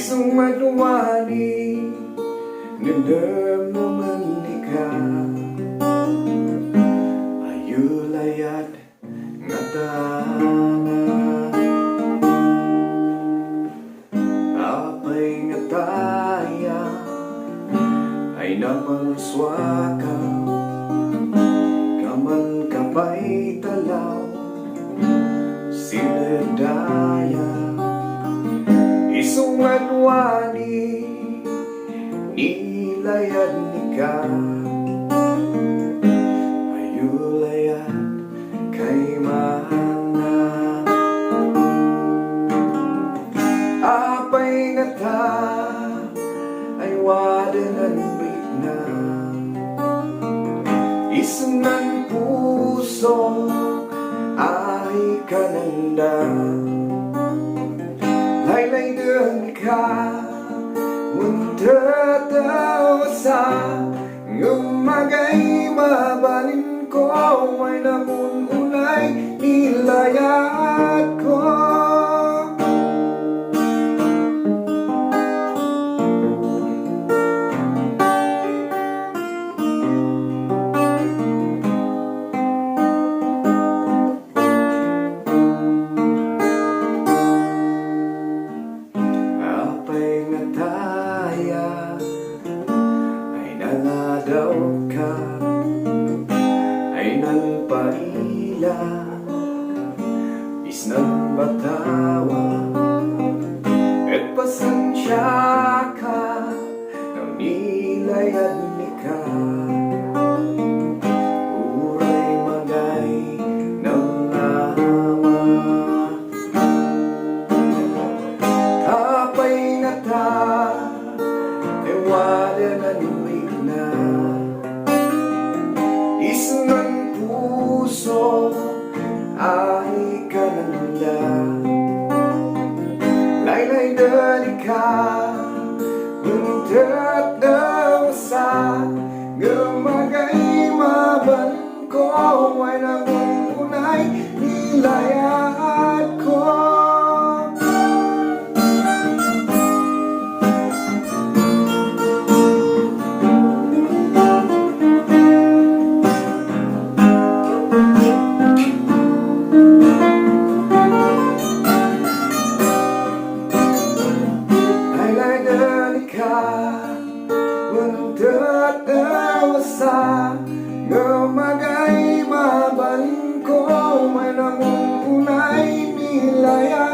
Isang manuwali naman ka ayulayat ngata apay ngataya ay napanswaka kaman kapay talaw sinedaya isang manuwali nilayad ka ayulayat kay mana apay ngata ay wadanan na isang puso ay kananda laylay din ka munta daw sa ngumagay mabalin ko ay namununay nilayat ko daw ka ay nagpaila isnang batawa at pasensya ka nang nilayad ka uray magay ng nama tapay ngata ay wadanan na isang puso ay kananda laylay dali ka buntat daw sa gumagay maban ko ay nangungunay nilayat ko muntat daw sa gumagay mabalin ko may namungunay nilayat